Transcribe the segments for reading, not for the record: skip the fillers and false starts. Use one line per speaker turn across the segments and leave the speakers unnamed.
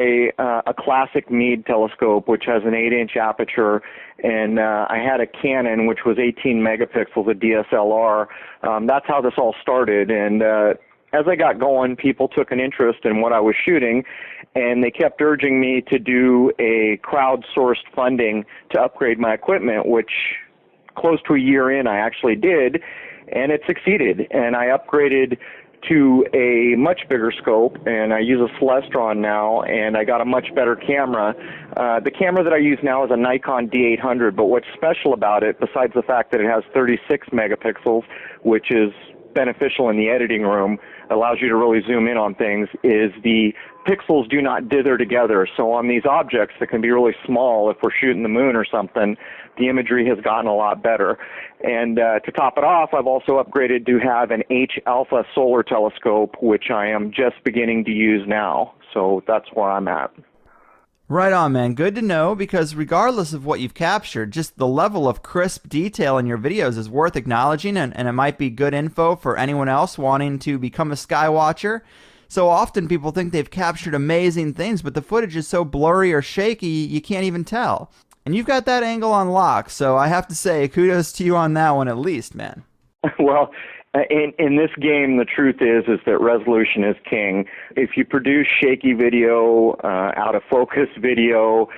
a classic Meade telescope, which has an 8-inch aperture, and I had a Canon, which was 18 megapixels, a DSLR. That's how this all started, and as I got going, people took an interest in what I was shooting, and they kept urging me to do a crowdsourced funding to upgrade my equipment, which close to a year in I actually did, and it succeeded. And I upgraded to a much bigger scope, and I use a Celestron now, and I got a much better camera. The camera that I use now is a Nikon D800, but what's special about it, besides the fact that it has 36 megapixels, which is beneficial in the editing room, allows you to really zoom in on things, is the pixels do not dither together. So on these objects that can be really small, if we're shooting the moon or something, the imagery has gotten a lot better. And to top it off, I've also upgraded to have an H-alpha solar telescope, which I am just beginning to use now. So that's where I'm at.
Right on, man. Good to know, because regardless of what you've captured, just the level of crisp detail in your videos is worth acknowledging, and it might be good info for anyone else wanting to become a sky watcher. So often people think they've captured amazing things, but the footage is so blurry or shaky you can't even tell. And you've got that angle on lock, so I have to say kudos to you on that one at least, man.
Well, in this game, the truth is that resolution is king. If you produce shaky video, out of focus video,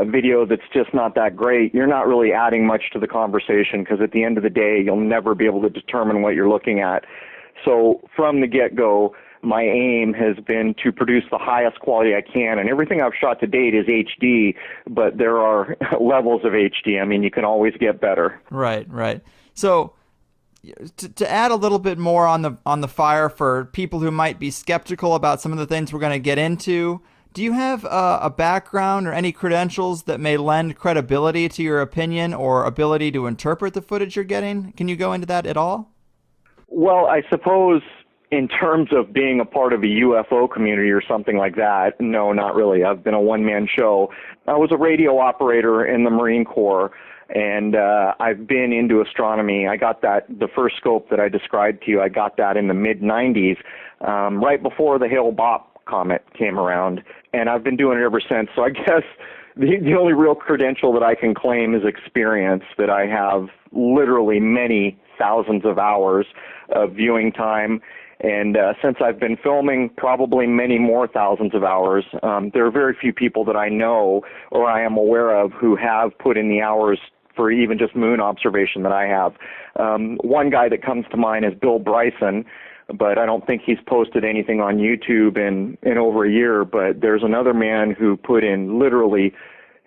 video that's just not that great, you're not really adding much to the conversation, because at the end of the day, you'll never be able to determine what you're looking at. So from the get-go, my aim has been to produce the highest quality I can, and everything I've shot to date is HD, but there are levels of HD. I mean, you can always get better.
Right, right. So to add a little bit more on the fire for people who might be skeptical about some of the things we're going to get into, do you have a background or any credentials that may lend credibility to your opinion or ability to interpret the footage you're getting? Can you go into that at all?
Well, I suppose in terms of being a part of a UFO community or something like that, no, not really. I've been a one-man show. I was a radio operator in the Marine Corps, and I've been into astronomy. I got the first scope that I described to you, I got that in the mid-90s, right before the Hale-Bopp comet came around, and I've been doing it ever since. So I guess the only real credential that I can claim is experience, that I have literally many thousands of hours of viewing time. And since I've been filming, probably many more thousands of hours. There are very few people that I know or I am aware of who have put in the hours for even just moon observation that I have. One guy that comes to mind is Bill Bryson, but I don't think he's posted anything on YouTube in over a year. But there's another man who put in literally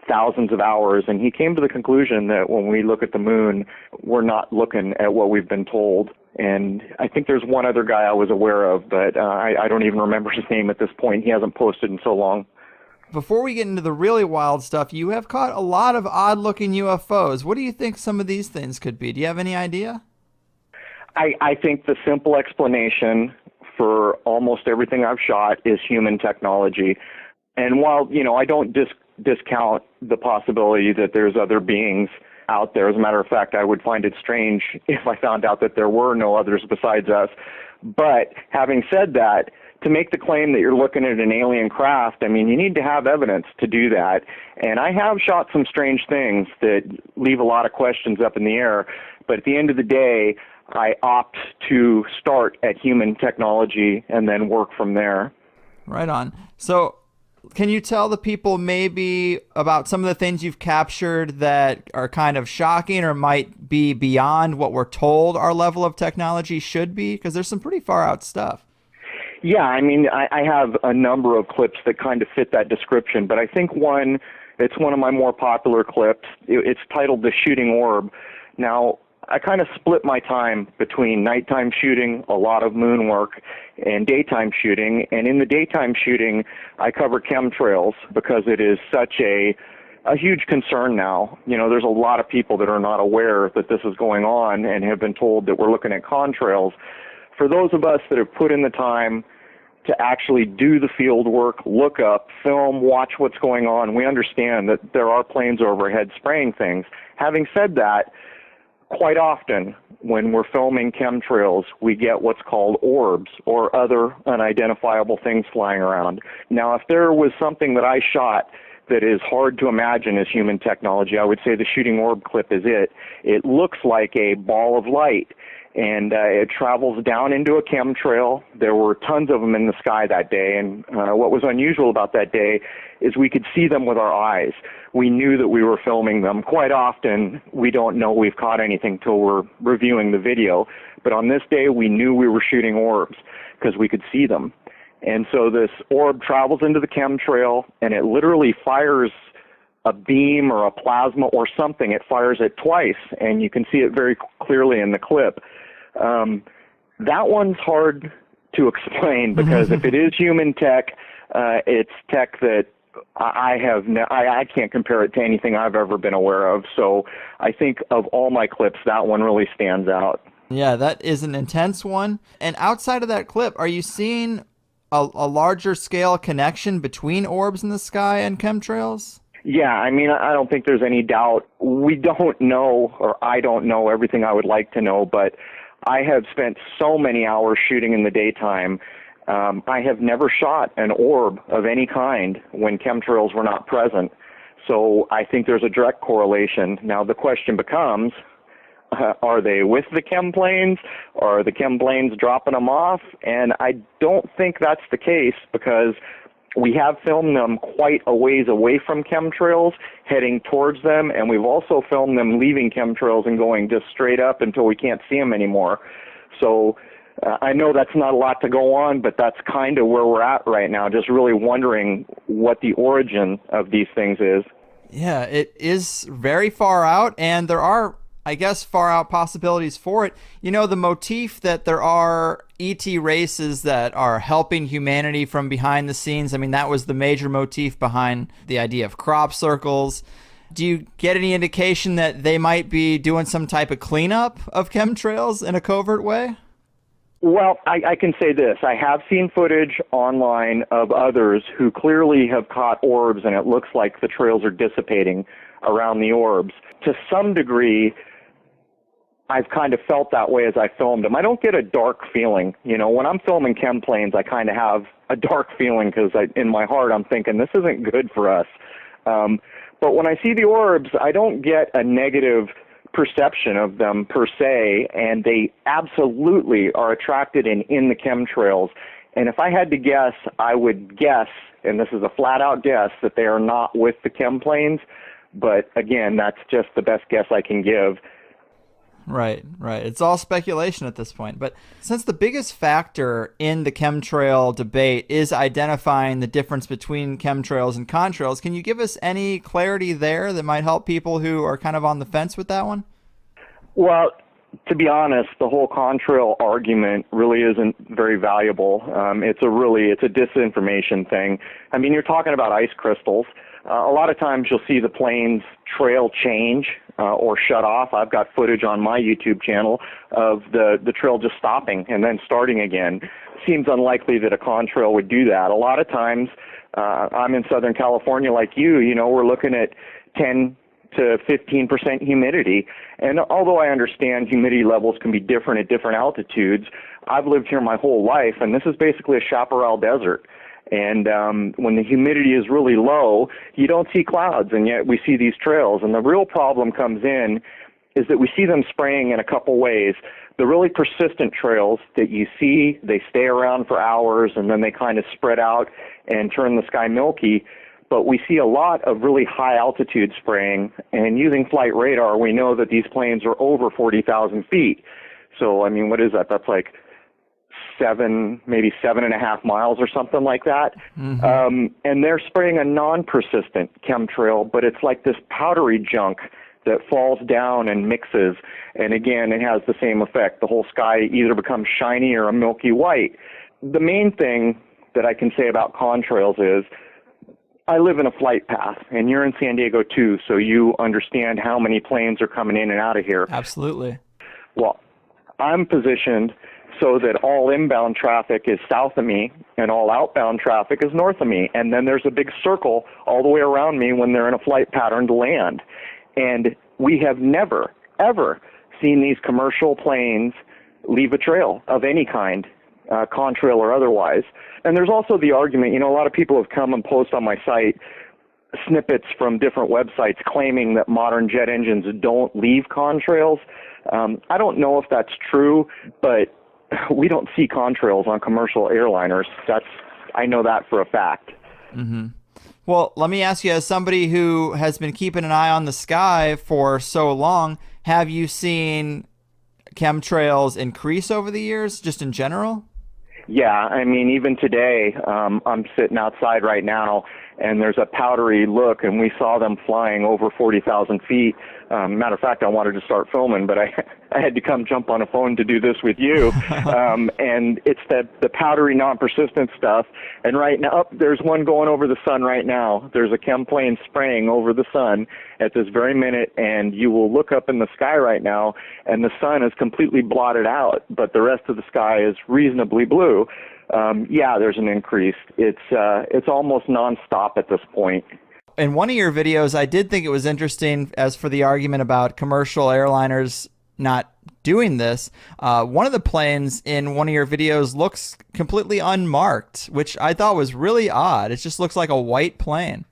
thousands of hours, and he came to the conclusion that when we look at the moon, we're not looking at what we've been told. And I think there's one other guy I was aware of, but I don't even remember his name at this point. He hasn't posted in so long.
Before we get into the really wild stuff, you have caught a lot of odd-looking UFOs. What do you think some of these things could be? Do you have any idea?
I think the simple explanation for almost everything I've shot is human technology. And while, I don't discount the possibility that there's other beings out there. As a matter of fact, I would find it strange if I found out that there were no others besides us. But having said that, to make the claim that you're looking at an alien craft, I mean, you need to have evidence to do that. And I have shot some strange things that leave a lot of questions up in the air. But at the end of the day, I opt to start at human technology and then work from there.
Right on. So can you tell the people maybe about some of the things you've captured that are kind of shocking or might be beyond what we're told our level of technology should be? Because there's some pretty far out stuff.
Yeah, I mean, I have a number of clips that kind of fit that description, but I think it's one of my more popular clips. It's titled The Shooting Orb. Now, I kind of split my time between nighttime shooting, a lot of moon work, and daytime shooting. And in the daytime shooting, I cover chemtrails because it is such a huge concern now. There's a lot of people that are not aware that this is going on and have been told that we're looking at contrails. For those of us that have put in the time to actually do the field work, look up, film, watch what's going on, we understand that there are planes overhead spraying things. Having said that, Quite often, when we're filming chemtrails, we get what's called orbs or other unidentifiable things flying around. Now, if there was something that I shot that is hard to imagine as human technology, I would say the shooting orb clip is it. It looks like a ball of light, and it travels down into a chemtrail. There were tons of them in the sky that day, and what was unusual about that day is we could see them with our eyes. We knew that we were filming them. Quite often, we don't know we've caught anything till we're reviewing the video, but on this day, we knew we were shooting orbs because we could see them. And so this orb travels into the chemtrail, and it literally fires a beam or a plasma or something. It fires it twice, and you can see it very clearly in the clip. That one's hard to explain because if it is human tech, it's tech that I can't compare it to anything I've ever been aware of. So I think of all my clips, that one really stands out.
Yeah, that is an intense one. And outside of that clip, are you seeing a larger scale connection between orbs in the sky and chemtrails?
Yeah, I mean, I don't think there's any doubt. We don't know, or I don't know everything I would like to know, but I have spent so many hours shooting in the daytime. I have never shot an orb of any kind when chemtrails were not present. So I think there's a direct correlation. Now the question becomes, are they with the chem planes, or are the chem planes dropping them off? And I don't think that's the case because we have filmed them quite a ways away from chemtrails, heading towards them, and we've also filmed them leaving chemtrails and going just straight up until we can't see them anymore. So I know that's not a lot to go on, but that's kind of where we're at right now, just really wondering what the origin of these things is.
Yeah, it is very far out, and there are, I guess, far out possibilities for it. You know, the motif that there are ET races that are helping humanity from behind the scenes, I mean, that was the major motif behind the idea of crop circles. Do you get any indication that they might be doing some type of cleanup of chemtrails in a covert way?
Well, I can say this. I have seen footage online of others who clearly have caught orbs, and it looks like the trails are dissipating around the orbs. To some degree, I've kind of felt that way as I filmed them. I don't get a dark feeling. You know, when I'm filming chem planes, I kind of have a dark feeling because in my heart I'm thinking, this isn't good for us. But when I see the orbs, I don't get a negative perception of them per se, and they absolutely are attracted in the chemtrails. And if I had to guess, I would guess, and this is a flat-out guess, that they are not with the chem planes. But again, that's just the best guess I can give.
Right. It's all speculation at this point. But since the biggest factor in the chemtrail debate is identifying the difference between chemtrails and contrails, can you give us any clarity there that might help people who are kind of on the fence with that one?
Well, to be honest, the whole contrail argument really isn't very valuable. It's a disinformation thing. I mean, you're talking about ice crystals. A lot of times you'll see the plane's trail change or shut off. I've got footage on my YouTube channel of the trail just stopping and then starting again. Seems unlikely that a contrail would do that. A lot of times, I'm in Southern California like you know, we're looking at 10 to 15% humidity. And although I understand humidity levels can be different at different altitudes, I've lived here my whole life, and this is basically a chaparral desert. And when the humidity is really low, you don't see clouds, and yet we see these trails. And the real problem comes in is that we see them spraying in a couple ways. The really persistent trails that you see, they stay around for hours, and then they kind of spread out and turn the sky milky. But we see a lot of really high altitude spraying, and using flight radar, we know that these planes are over 40,000 feet. So, I mean, what is that? That's like maybe 7.5 miles or something like that. Mm-hmm. And they're spraying a non-persistent chemtrail, but it's like this powdery junk that falls down and mixes. And again, it has the same effect. The whole sky either becomes shiny or a milky white. The main thing that I can say about contrails is I live in a flight path, and you're in San Diego too, so you understand how many planes are coming in and out of here.
Absolutely.
Well, I'm positioned so that all inbound traffic is south of me and all outbound traffic is north of me. And then there's a big circle all the way around me when they're in a flight pattern to land. And we have never, ever seen these commercial planes leave a trail of any kind, contrail or otherwise. And there's also the argument, a lot of people have come and post on my site snippets from different websites claiming that modern jet engines don't leave contrails. I don't know if that's true, but we don't see contrails on commercial airliners. I know that for a fact.
Mm-hmm. Well, let me ask you, as somebody who has been keeping an eye on the sky for so long, have you seen chemtrails increase over the years, just in general?
Yeah, I mean, even today, I'm sitting outside right now, and there's a powdery look, and we saw them flying over 40,000 feet. Matter of fact, I wanted to start filming, but I had to come jump on a phone to do this with you. And it's the powdery, non-persistent stuff. And right now, there's one going over the sun right now. There's a chem plane spraying over the sun at this very minute, and you will look up in the sky right now, and the sun is completely blotted out, but the rest of the sky is reasonably blue. Yeah, there's an increase. It's almost nonstop at this point.
In one of your videos, I did think it was interesting, as for the argument about commercial airliners not doing this. One of the planes in one of your videos looks completely unmarked, which I thought was really odd. It just looks like a white plane.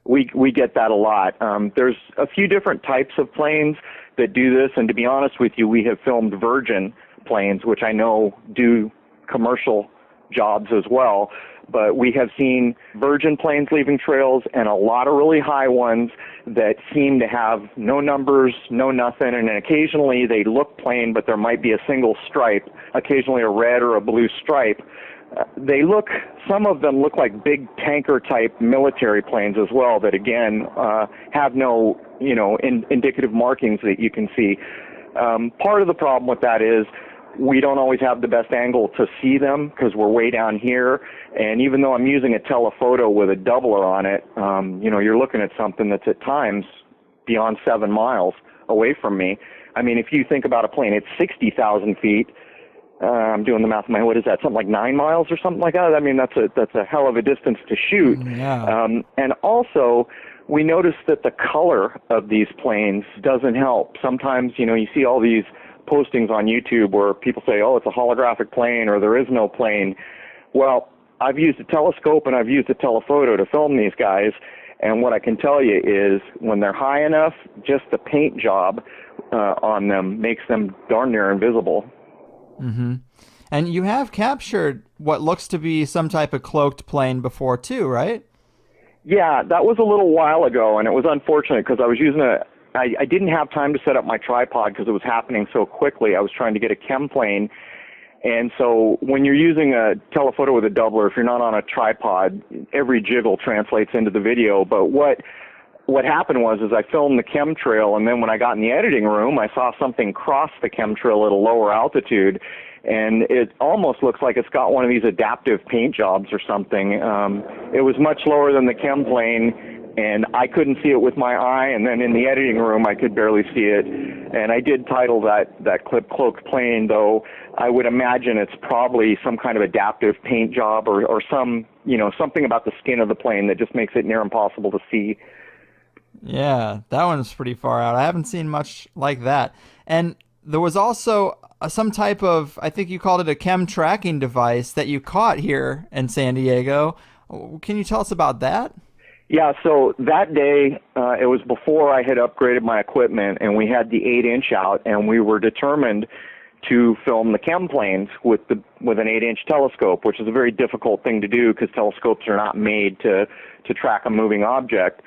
We get that a lot. There's a few different types of planes that do this, and to be honest with you, we have filmed Virgin planes, which I know do commercial jobs as well. But we have seen Virgin planes leaving trails and a lot of really high ones that seem to have no numbers, no nothing, and occasionally they look plain, but there might be a single stripe, occasionally a red or a blue stripe. Some of them look like big tanker-type military planes as well that, again, have no, indicative markings that you can see. Part of the problem with that is we don't always have the best angle to see them because we're way down here. And even though I'm using a telephoto with a doubler on it, you're looking at something that's at times beyond 7 miles away from me. I mean, if you think about a plane at 60,000 feet, I'm doing the math in my head. What is that? Something like 9 miles or something like that? I mean, that's a hell of a distance to shoot.
Yeah.
And also, we notice that the color of these planes doesn't help. Sometimes, you see all these postings on YouTube where people say, oh, it's a holographic plane or there is no plane. Well, I've used a telescope and I've used a telephoto to film these guys, and what I can tell you is when they're high enough, just the paint job on them makes them darn near invisible.
Mm-hmm. And you have captured what looks to be some type of cloaked plane before too, right?
Yeah, that was a little while ago, and it was unfortunate because I was using I didn't have time to set up my tripod because it was happening so quickly. I was trying to get a chem plane. And so when you're using a telephoto with a doubler, if you're not on a tripod, every jiggle translates into the video. But what happened was I filmed the chemtrail, and then when I got in the editing room, I saw something cross the chemtrail at a lower altitude. And it almost looks like it's got one of these adaptive paint jobs or something. It was much lower than the chem plane, and I couldn't see it with my eye, and then in the editing room I could barely see it. And I did title that clip Cloaked Plane, though I would imagine it's probably some kind of adaptive paint job or some, something about the skin of the plane that just makes it near impossible to see.
Yeah, that one's pretty far out. I haven't seen much like that. And there was also some type of, I think you called it a chem tracking device that you caught here in San Diego. Can you tell us about that?
Yeah, so that day, it was before I had upgraded my equipment, and we had the 8-inch out, and we were determined to film the chem planes with an 8-inch telescope, which is a very difficult thing to do because telescopes are not made to track a moving object.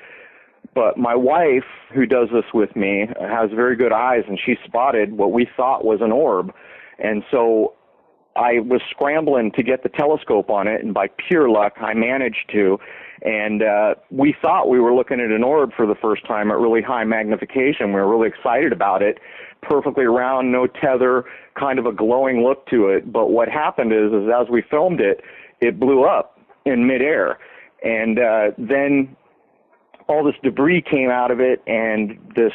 But my wife, who does this with me, has very good eyes, and she spotted what we thought was an orb. And so I was scrambling to get the telescope on it, and by pure luck, I managed to. And we thought we were looking at an orb for the first time at really high magnification. We were really excited about it. Perfectly round, no tether, kind of a glowing look to it. But what happened is as we filmed it, it blew up in midair. And then all this debris came out of it, and this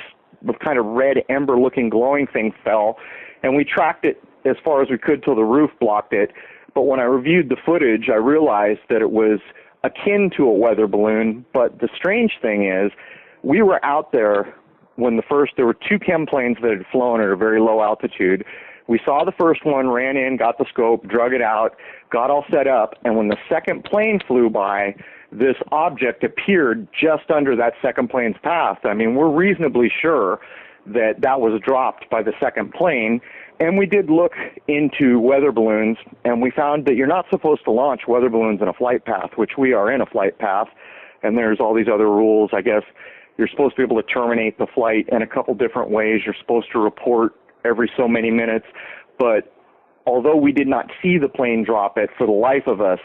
kind of red ember-looking glowing thing fell. And we tracked it as far as we could till the roof blocked it. But when I reviewed the footage, I realized that it was akin to a weather balloon. But the strange thing is, we were out there when there were two chem planes that had flown at a very low altitude. We saw the first one, ran in, got the scope, drug it out, got all set up, and when the second plane flew by, this object appeared just under that second plane's path. I mean, we're reasonably sure that that was dropped by the second plane, and we did look into weather balloons, and we found that you're not supposed to launch weather balloons in a flight path, which we are in a flight path, and there's all these other rules. I guess you're supposed to be able to terminate the flight in a couple different ways. You're supposed to report every so many minutes, but although we did not see the plane drop it, for the life of us,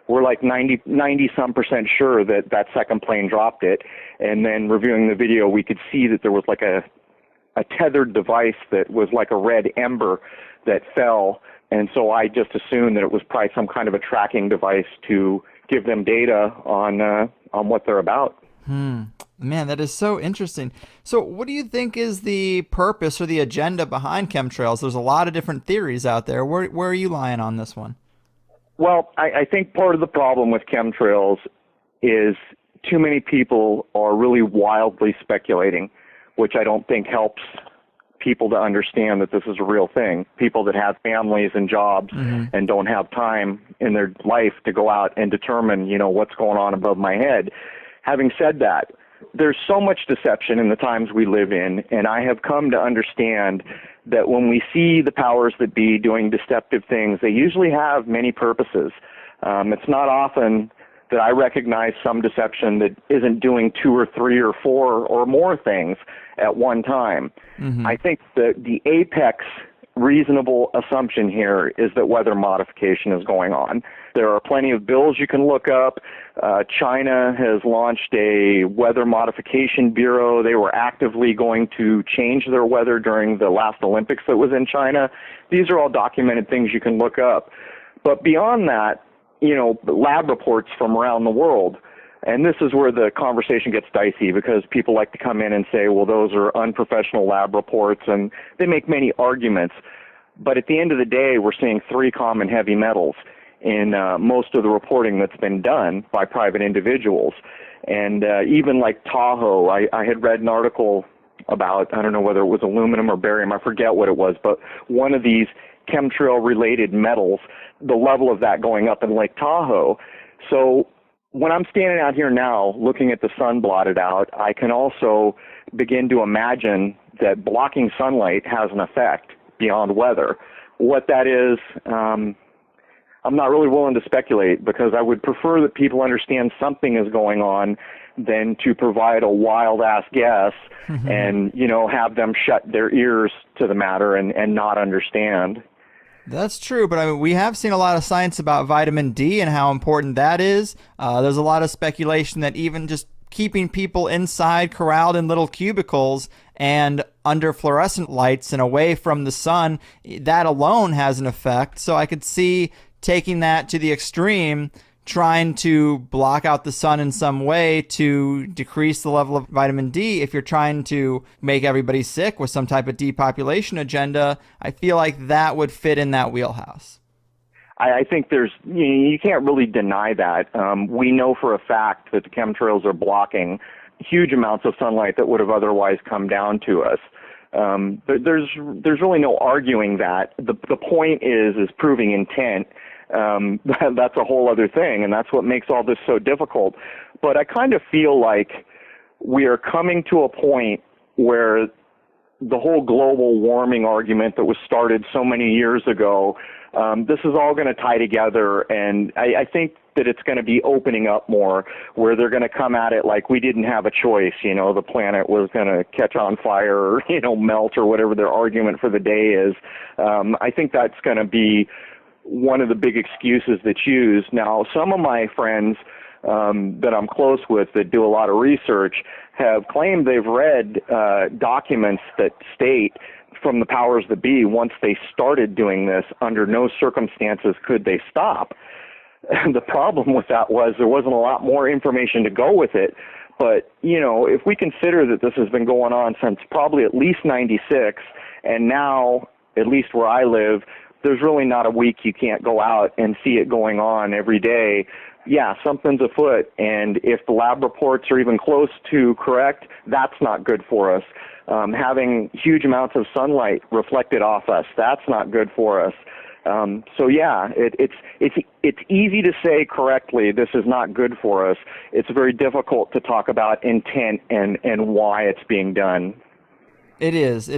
we're like 90-some% sure that that second plane dropped it. And then reviewing the video, we could see that there was like a tethered device that was like a red ember that fell. And so I just assumed that it was probably some kind of a tracking device to give them data on what they're about.
Man, that is so interesting. So what do you think is the purpose or the agenda behind chemtrails? There's a lot of different theories out there. Where are you lying on this one?
Well, I think part of the problem with chemtrails is too many people are really wildly speculating, which I don't think helps people to understand that this is a real thing. People that have families and jobs and don't have time in their life to go out and determine, what's going on above my head. Having said that, there's so much deception in the times we live in, and I have come to understand that when we see the powers that be doing deceptive things, they usually have many purposes. It's not often that I recognize some deception that isn't doing 2 or 3 or 4 or more things at one time. I think that the apex reasonable assumption here is that weather modification is going on. There are plenty of bills you can look up. China has launched a weather modification bureau. They were actively going to change their weather during the last Olympics that was in China. These are all documented things you can look up. But beyond that, lab reports from around the world. And this is where the conversation gets dicey, because people like to come in and say, well, those are unprofessional lab reports, and they make many arguments. But at the end of the day, we're seeing 3 common heavy metals in most of the reporting that's been done by private individuals. And even like Tahoe, I had read an article about, I don't know whether it was aluminum or barium, I forget what it was, but one of these chemtrail-related metals, the level of that going up in Lake Tahoe. So when I'm standing out here now looking at the sun blotted out, I can also begin to imagine that blocking sunlight has an effect beyond weather. What that is, I'm not really willing to speculate, because I would prefer that people understand something is going on than to provide a wild-ass guess and, have them shut their ears to the matter and not understand.
That's true, but I mean, we have seen a lot of science about vitamin D and how important that is. There's a lot of speculation that even just keeping people inside, corralled in little cubicles and under fluorescent lights and away from the sun, that alone has an effect. So I could see taking that to the extreme, trying to block out the sun in some way to decrease the level of vitamin D. If you're trying to make everybody sick with some type of depopulation agenda, I feel like that would fit in that wheelhouse.
I think you can't really deny that. We know for a fact that the chemtrails are blocking huge amounts of sunlight that would have otherwise come down to us. There's really no arguing that. The point is proving intent. That's a whole other thing, and that's what makes all this so difficult. But I kind of feel like we are coming to a point where the whole global warming argument that was started so many years ago, this is all going to tie together, and I think that it's going to be opening up more, where they're going to come at it like we didn't have a choice. The planet was going to catch on fire or, melt, or whatever their argument for the day is. I think that's going to be one of the big excuses that's used. Now, some of my friends that I'm close with that do a lot of research have claimed they've read documents that state from the powers that be, once they started doing this, under no circumstances could they stop. The problem with that was there wasn't a lot more information to go with it. But, if we consider that this has been going on since probably at least 96, and now, at least where I live, there's really not a week you can't go out and see it going on every day. yeah, something's afoot. And if the lab reports are even close to correct, that's not good for us. Having huge amounts of sunlight reflected off us, that's not good for us. So yeah, it's easy to say correctly, this is not good for us. It's very difficult to talk about intent and why it's being done.
It is.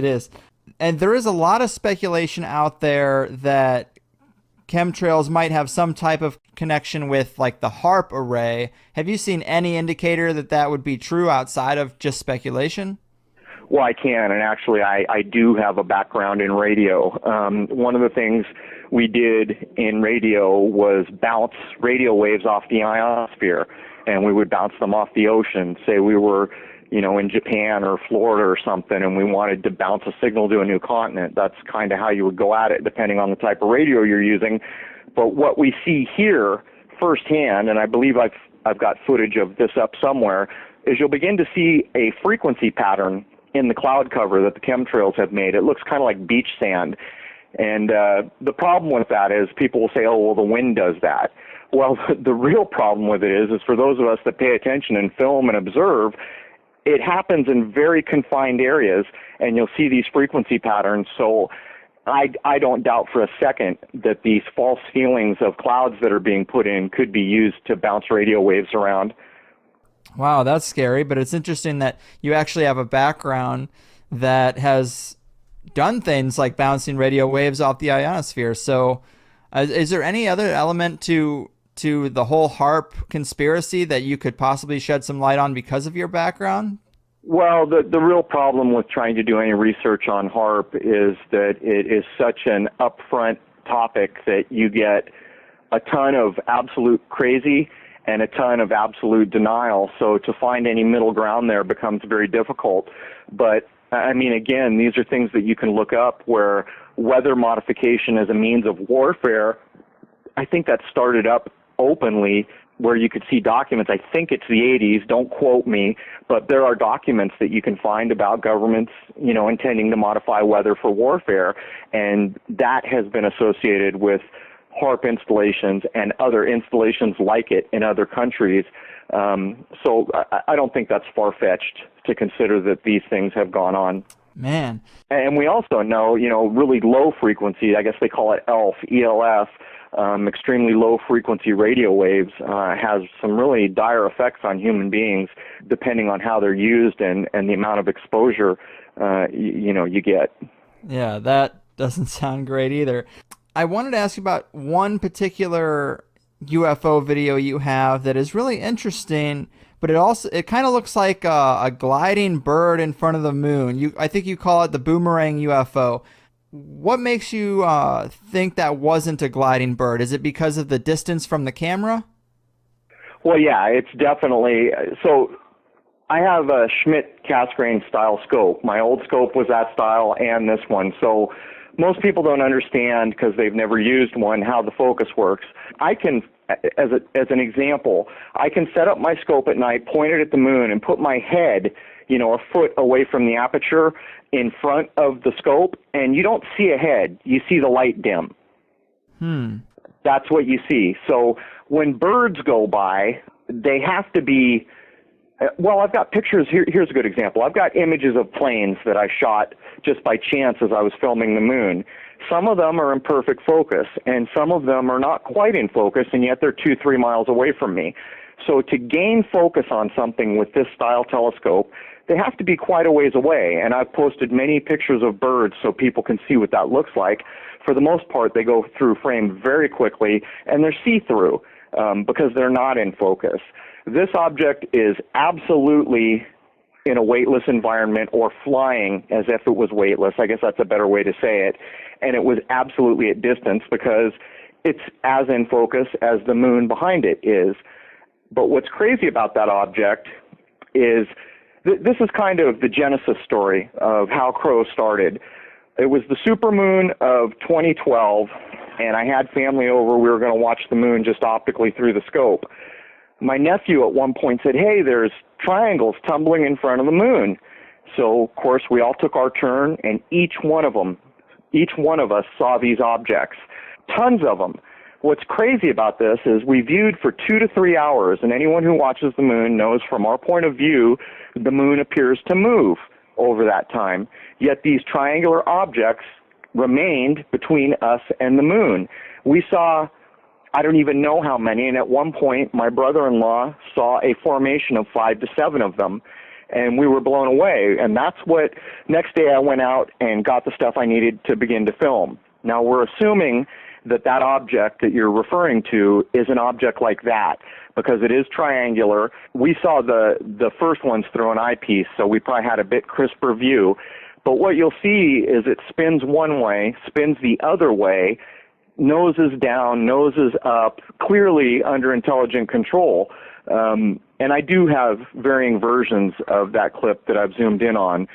And there is a lot of speculation out there that chemtrails might have some type of connection with like the HAARP array. Have you seen any indicator that that would be true outside of just speculation?
Well, I can, and actually I do have a background in radio. One of the things we did in radio was bounce radio waves off the ionosphere, and we would bounce them off the ocean. Say we were, in Japan or Florida or something, and we wanted to bounce a signal to a new continent. That's kind of how you would go at it, depending on the type of radio you're using. But what we see here firsthand, and I believe I've got footage of this up somewhere, is you'll begin to see a frequency pattern in the cloud cover that the chemtrails have made. It looks kind of like beach sand. And the problem with that is people will say, oh, well, the wind does that. Well, the real problem with it is for those of us that pay attention and film and observe, it happens in very confined areas, and you'll see these frequency patterns. So I don't doubt for a second that these false feelings of clouds that are being put in could be used to bounce radio waves around.
Wow, that's scary, but it's interesting that you actually have a background that has done things like bouncing radio waves off the ionosphere. So is there any other element to the whole HAARP conspiracy that you could possibly shed some light on because of your background?
Well, the real problem with trying to do any research on HAARP is that it is such an upfront topic that you get a ton of absolute crazy and a ton of absolute denial. So to find any middle ground there becomes very difficult. But I mean, again, these are things that you can look up where weather modification as a means of warfare, I think that started up openly where you could see documents. I think it's the 80s, don't quote me, but there are documents that you can find about governments, intending to modify weather for warfare. And that has been associated with HAARP installations and other installations like it in other countries. So I don't think that's far-fetched to consider that these things have gone on.
Man.
And we also know, really low frequency, I guess they call it ELF, extremely low frequency radio waves has some really dire effects on human beings depending on how they're used and the amount of exposure, you get.
Yeah, that doesn't sound great either. I wanted to ask you about one particular UFO video you have that is really interesting, but it kind of looks like a gliding bird in front of the moon. I think you call it the boomerang UFO. What makes you think that wasn't a gliding bird? Is it because of the distance from the camera?
Well, yeah, it's definitely. So I have a Schmidt Cassegrain style scope. My old scope was that style and this one. So most people don't understand, because they've never used one, how the focus works. I can, as an example, I can set up my scope at night, point it at the moon, and put my head, a foot away from the aperture in front of the scope, and you don't see a head. You see the light dim. That's what you see. So when birds go by, they have to be. Well, I've got pictures. Here's a good example. I've got images of planes that I shot just by chance as I was filming the moon. Some of them are in perfect focus, and some of them are not quite in focus, and yet they're 2-3 miles away from me. So to gain focus on something with this style telescope, they have to be quite a ways away, and I've posted many pictures of birds so people can see what that looks like. For the most part, they go through frame very quickly, and they're see-through because they're not in focus. This object is absolutely in a weightless environment, or flying as if it was weightless. I guess that's a better way to say it. And it was absolutely at distance because it's as in focus as the moon behind it is. But what's crazy about that object is this is kind of the genesis story of how Crow started. It was the supermoon of 2012, and I had family over. We were going to watch the moon just optically through the scope. My nephew at one point said, hey, there's triangles tumbling in front of the moon. So, of course, we all took our turn, and each one of us saw these objects, tons of them. what's crazy about this is we viewed for 2 to 3 hours, and anyone who watches the moon knows from our point of view, the moon appears to move over that time. Yet these triangular objects remained between us and the moon. We saw, I don't even know how many, and at one point my brother-in-law saw a formation of 5 to 7 of them, and we were blown away. And that's what, next day I went out and got the stuff I needed to begin to film. Now we're assuming that that object that you're referring to is an object like that, because it is triangular. We saw the first ones through an eyepiece, so we probably had a bit crisper view. But what you'll see is it spins one way, spins the other way, noses down, noses up, clearly under intelligent control. And I do have varying versions of that clip that I've zoomed in on.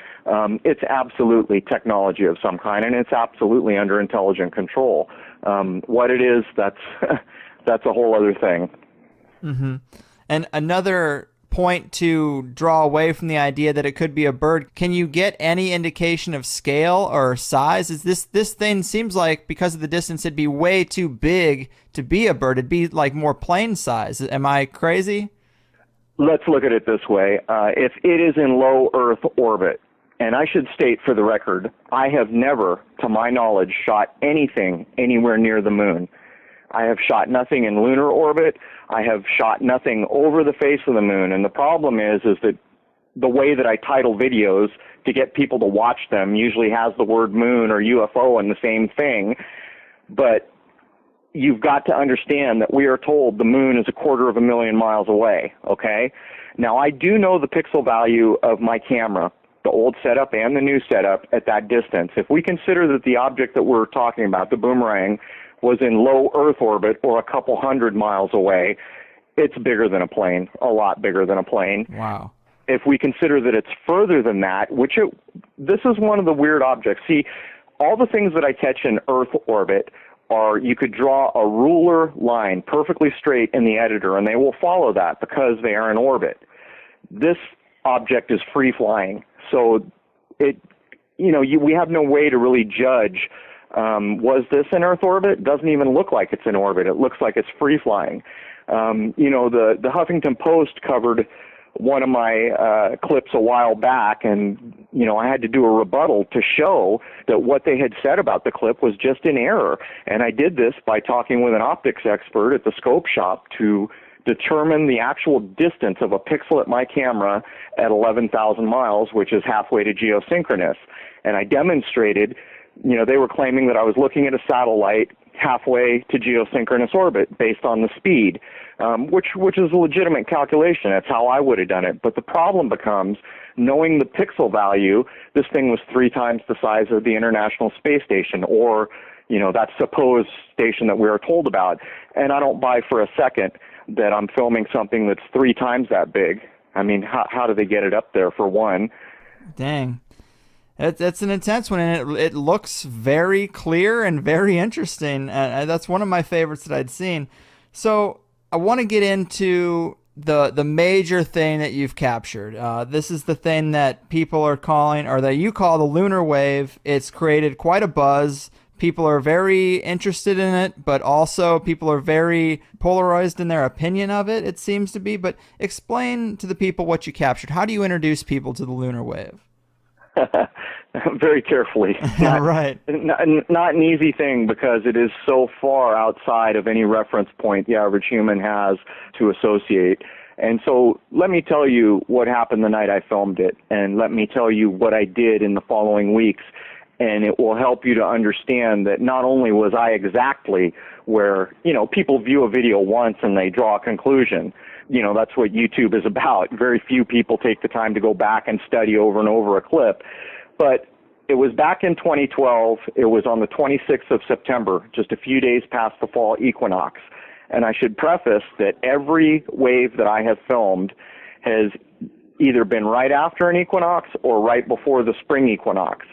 It's absolutely technology of some kind, and it's absolutely under intelligent control. What it is, that's that's a whole other thing.
Mm-hmm. And another point to draw away from the idea that it could be a bird, can you get any indication of scale or size? Is this thing seems like, because of the distance, it'd be way too big to be a bird. It'd be like more plane size. Am I crazy?
Let's look at it this way. If it is in low Earth orbit, and I should state for the record, I have never, to my knowledge, shot anything anywhere near the moon. I have shot nothing in lunar orbit. I have shot nothing over the face of the moon. And the problem is that the way that I title videos to get people to watch them usually has the word moon or UFO in the same thing. But you've got to understand that we are told the moon is 250,000 miles away, okay? Now, I do know the pixel value of my camera, the old setup and the new setup, at that distance. If we consider that the object that we're talking about, the boomerang, was in low Earth orbit or a couple hundred miles away, it's bigger than a plane, a lot bigger than a plane.
Wow.
If we consider that it's further than that, this is one of the weird objects. See, all the things that I catch in Earth orbit are, you could draw a ruler line perfectly straight in the editor, and they will follow that because they are in orbit. This object is free-flying, so we have no way to really judge, was this in Earth orbit? It doesn't even look like it's in orbit. It looks like it's free-flying. The Huffington Post covered one of my clips a while back, and I had to do a rebuttal to show that what they had said about the clip was just in error. And I did this by talking with an optics expert at the scope shop to determine the actual distance of a pixel at my camera at 11,000 miles, which is halfway to geosynchronous. And I demonstrated, they were claiming that I was looking at a satellite halfway to geosynchronous orbit based on the speed, which is a legitimate calculation. That's how I would have done it. But the problem becomes, knowing the pixel value, this thing was 3 times the size of the International Space Station, or that supposed station that we are told about. And I don't buy for a second that I'm filming something that's 3 times that big. I mean, how do they get it up there, for one?
Dang. That's an intense one, and it looks very clear and very interesting. That's one of my favorites that I'd seen. So I want to get into the major thing that you've captured. This is the thing that people are calling, or that you call, the lunar wave. It's created quite a buzz. People are very interested in it, but also people are very polarized in their opinion of it, it seems to be. But explain to the people what you captured. How do you introduce people to the lunar wave?
Very carefully.
Right.
Not an easy thing, because it is so far outside of any reference point the average human has to associate. And so let me tell you what happened the night I filmed it, and let me tell you what I did in the following weeks. And it will help you to understand that not only was I exactly where, people view a video once and they draw a conclusion. That's what YouTube is about. Very few people take the time to go back and study over and over a clip. But it was back in 2012. It was on the 26th of September, just a few days past the fall equinox. And I should preface that every wave that I have filmed has either been right after an equinox or right before the spring equinox.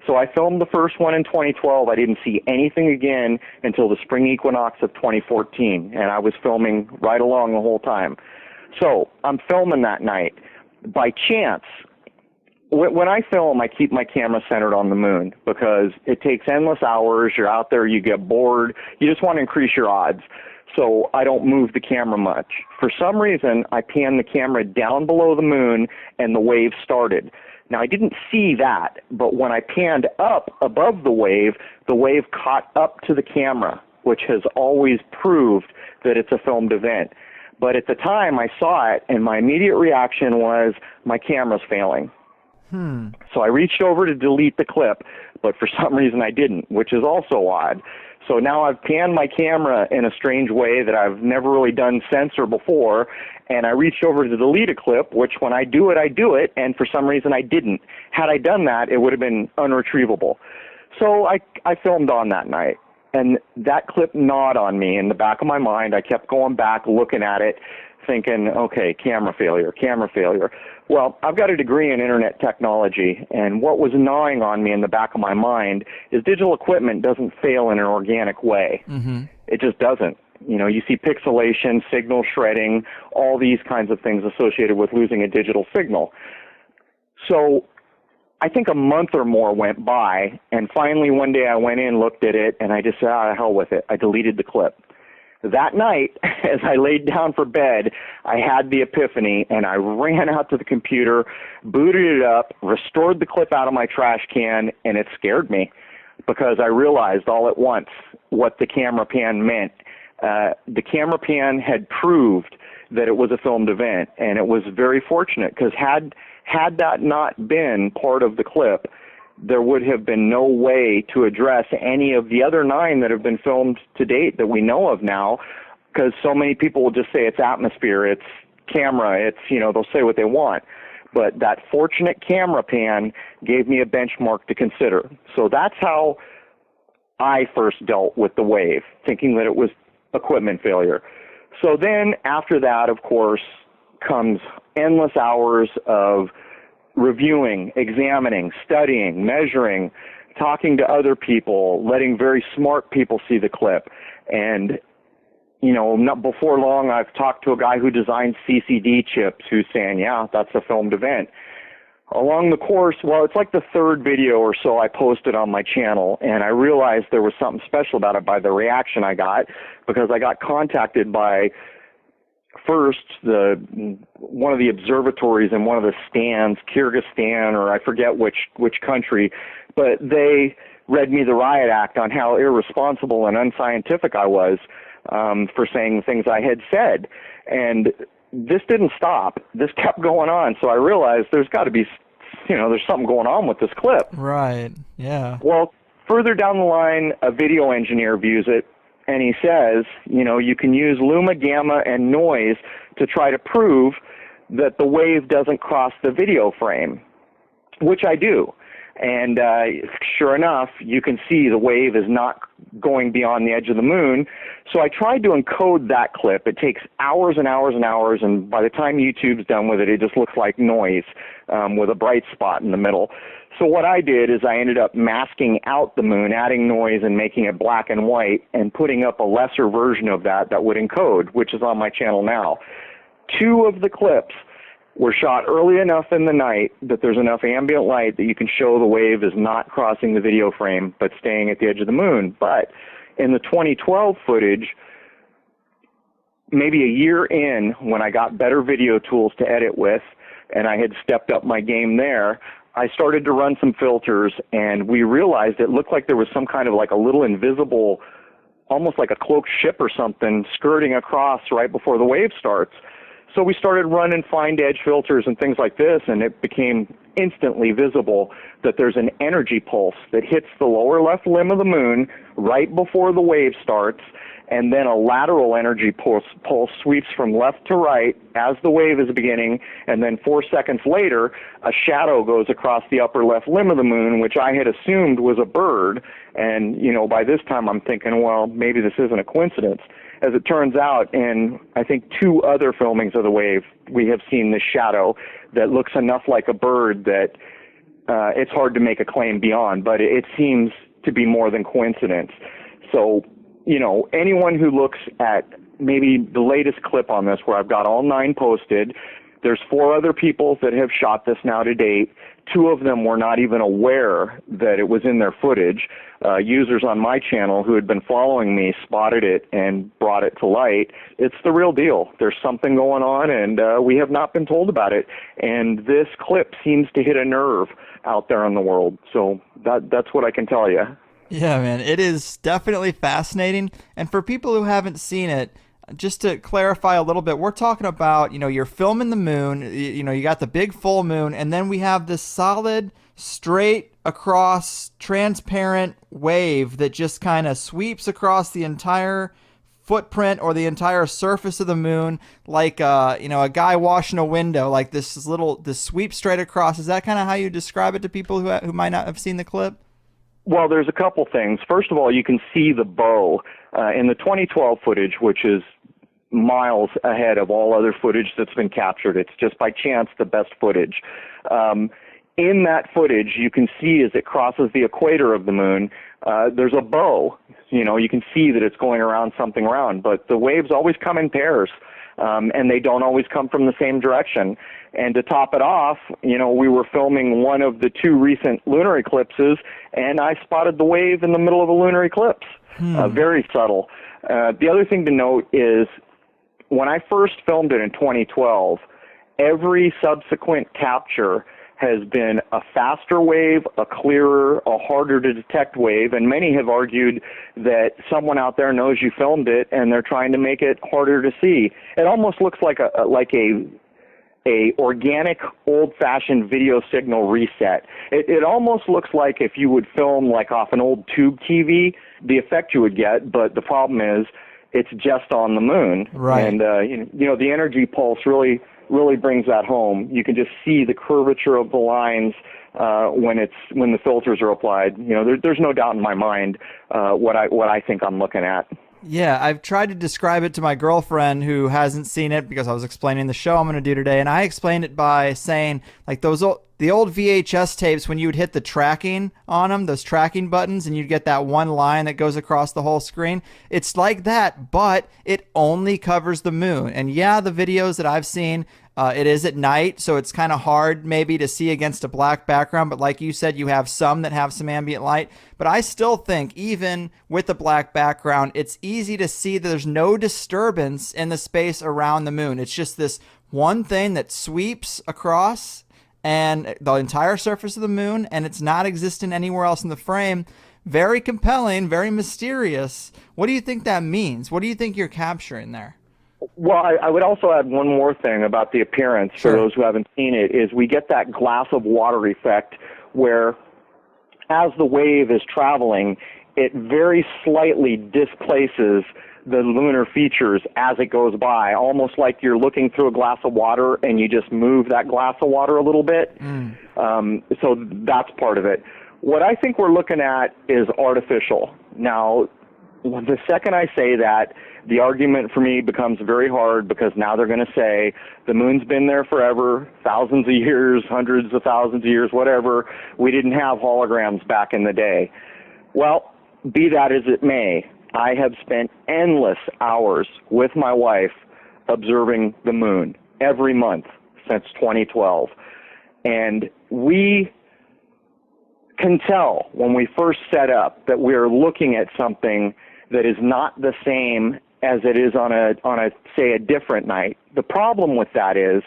So I filmed the first one in 2012. I didn't see anything again until the spring equinox of 2014, and I was filming right along the whole time. So I'm filming that night. By chance, When I film, I keep my camera centered on the moon because it takes endless hours. You're out there, you get bored. You just want to increase your odds. So I don't move the camera much. For some reason, I panned the camera down below the moon and the wave started. Now, I didn't see that, but when I panned up above the wave caught up to the camera, which has always proved that it's a filmed event. But at the time, I saw it, and my immediate reaction was, my camera's failing. So I reached over to delete the clip, but for some reason I didn't, which is also odd. So now I've panned my camera in a strange way that I've never really done since or before, and I reached over to delete a clip, which when I do it, and for some reason I didn't. Had I done that, it would have been unretrievable. So I filmed on that night, and that clip gnawed on me in the back of my mind. I kept going back, looking at it, thinking, okay, camera failure, camera failure. Well, I've got a degree in internet technology, and what was gnawing on me in the back of my mind is digital equipment doesn't fail in an organic way. It just doesn't. You know, you see pixelation, signal shredding, all these kinds of things associated with losing a digital signal. So I think a month or more went by, and finally one day I went in, looked at it, and I just said, the hell with it. I deleted the clip. That night, as I laid down for bed, I had the epiphany, and I ran out to the computer, booted it up, restored the clip out of my trash can, and it scared me because I realized all at once what the camera pan meant. The camera pan had proved that it was a filmed event, and it was very fortunate because had that not been part of the clip, there would have been no way to address any of the other 9 that have been filmed to date that we know of now, because so many people will just say it's atmosphere, it's camera, it's, you know, they'll say what they want. But that fortunate camera pan gave me a benchmark to consider. So that's how I first dealt with the wave, thinking that it was equipment failure. So then after that, of course, comes endless hours of reviewing, examining, studying, measuring, talking to other people, letting very smart people see the clip. And, you know, not before long, I've talked to a guy who designs CCD chips who's saying, yeah, that's a filmed event. Along the course, well, it's like the 3rd video or so I posted on my channel, and I realized there was something special about it by the reaction I got, because I got contacted by first one of the observatories in one of the stands, Kyrgyzstan, or I forget which country, but they read me the riot act on how irresponsible and unscientific I was for saying the things I had said. And this didn't stop. This kept going on. So I realized there's got to be, you know, there's something going on with this clip.
Right. Yeah.
Well, further down the line, a video engineer views it, and he says, you know, you can use luma, gamma, and noise to try to prove that the wave doesn't cross the video frame, which I do. And sure enough, you can see the wave is not going beyond the edge of the moon. So I tried to encode that clip. It takes hours and hours and hours, and by the time YouTube's done with it, it just looks like noise with a bright spot in the middle. So what I did is I ended up masking out the moon, adding noise and making it black and white, and putting up a lesser version of that would encode, which is on my channel now. 2 of the clips were shot early enough in the night that there's enough ambient light that you can show the wave is not crossing the video frame but staying at the edge of the moon. But in the 2012 footage, maybe a year in, when I got better video tools to edit with and I had stepped up my game there, I started to run some filters, and we realized it looked like there was some kind of like a little invisible, almost like a cloaked ship or something, skirting across right before the wave starts. So we started running fine edge filters and things like this, and it became instantly visible that there's an energy pulse that hits the lower left limb of the moon right before the wave starts, and then a lateral energy pulse sweeps from left to right as the wave is beginning, and then 4 seconds later, a shadow goes across the upper left limb of the moon, which I had assumed was a bird. And, you know, by this time I'm thinking, well, maybe this isn't a coincidence. As it turns out, in I think 2 other filmings of the wave, we have seen this shadow that looks enough like a bird that it's hard to make a claim beyond, but it seems to be more than coincidence. So, you know, anyone who looks at maybe the latest clip on this where I've got all 9 posted, There's 4 other people that have shot this now to date. 2 of them were not even aware that it was in their footage. Users on my channel who had been following me spotted it and brought it to light. It's the real deal. There's something going on, and we have not been told about it. And this clip seems to hit a nerve out there in the world. So that's what I can tell you.
Yeah, man, it is definitely fascinating. And for people who haven't seen it, just to clarify a little bit, we're talking about, you're filming the moon, you got the big full moon, and then we have this solid, straight across, transparent wave that just kind of sweeps across the entire footprint or the entire surface of the moon, like a guy washing a window, like this sweep straight across. Is that kind of how you describe it to people who might not have seen the clip?
Well, there's a couple things. First of all, you can see the bow in the 2012 footage, which is miles ahead of all other footage that's been captured. It's just by chance the best footage. In that footage, you can see as it crosses the equator of the moon, there's a bow. You can see that it's going around something round, but the waves always come in pairs, and they don't always come from the same direction. And to top it off, we were filming one of the 2 recent lunar eclipses, and I spotted the wave in the middle of a lunar eclipse. Very subtle. The other thing to note is when I first filmed it in 2012, every subsequent capture has been a faster wave, a clearer, a harder to detect wave, and many have argued that someone out there knows you filmed it and they're trying to make it harder to see. It almost looks like a organic, old-fashioned video signal reset. It almost looks like if you would film like off an old tube TV, the effect you would get, but the problem is it's just on the moon.
Right.
And, the energy pulse really brings that home. You can just see the curvature of the lines when the filters are applied. There's no doubt in my mind what I think I'm looking at.
Yeah, I've tried to describe it to my girlfriend who hasn't seen it because I was explaining the show I'm going to do today, and I explained it by saying, like the old VHS tapes when you would hit the tracking on them, those tracking buttons, and you'd get that one line that goes across the whole screen. It's like that, but it only covers the moon. And yeah, the videos that I've seen, it is at night, so it's kind of hard maybe to see against a black background. But like you said, you have some that have some ambient light. But I still think even with the black background, it's easy to see that there's no disturbance in the space around the moon. It's just this one thing that sweeps across and the entire surface of the moon, and it's not existent anywhere else in the frame. Very compelling, very mysterious. What do you think that means? What do you think you're capturing there?
Well, I would also add one more thing about the appearance.
Sure.
For those who haven't seen it, is we get that glass of water effect where as the wave is traveling, it very slightly displaces the lunar features as it goes by, almost like you're looking through a glass of water and you just move that glass of water a little bit. So that's part of it. What I think we're looking at is artificial. Now, the second I say that, the argument for me becomes very hard, because now they're going to say the moon's been there forever, thousands of years, hundreds of thousands of years, whatever. We didn't have holograms back in the day. Well, be that as it may, I have spent endless hours with my wife observing the moon every month since 2012. And we can tell when we first set up that we're looking at something that is not the same as it is on a say a different night. The problem with that is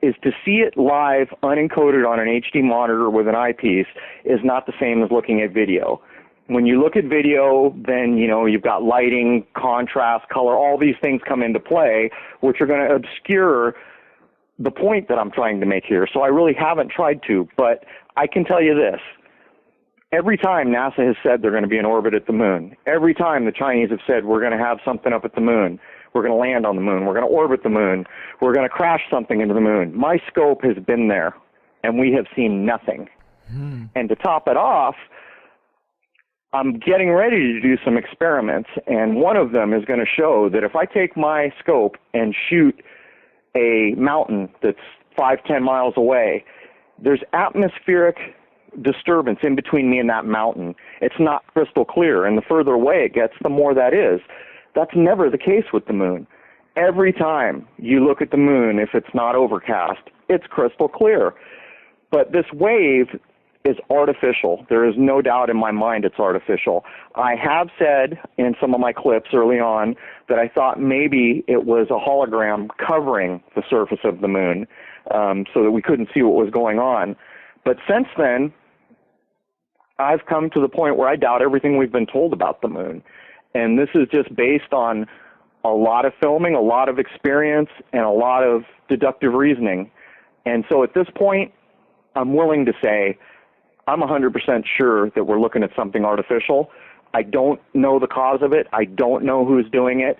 to see it live unencoded on an HD monitor with an eyepiece is not the same as looking at video. When you look at video, then you've got lighting, contrast, color, all these things come into play, which are going to obscure the point that I'm trying to make here. So I really haven't tried to, but I can tell you this. Every time NASA has said they're going to be in orbit at the moon, every time the Chinese have said we're going to have something up at the moon, we're going to land on the moon, we're going to orbit the moon, we're going to crash something into the moon, my scope has been there, and we have seen nothing. And to top it off, I'm getting ready to do some experiments, and one of them is going to show that if I take my scope and shoot a mountain that's 5-10 miles away, there's atmospheric disturbance in between me and that mountain. It's not crystal clear, and the further away it gets, the more that is. That's never the case with the moon. Every time you look at the moon, if it's not overcast, it's crystal clear. But this wave is artificial. There is no doubt in my mind it's artificial. I have said in some of my clips early on that I thought maybe it was a hologram covering the surface of the moon, so that we couldn't see what was going on. But since then, I've come to the point where I doubt everything we've been told about the moon. And this is just based on a lot of filming, a lot of experience, and a lot of deductive reasoning. And so at this point, I'm willing to say I'm 100% sure that we're looking at something artificial. I don't know the cause of it. I don't know who's doing it.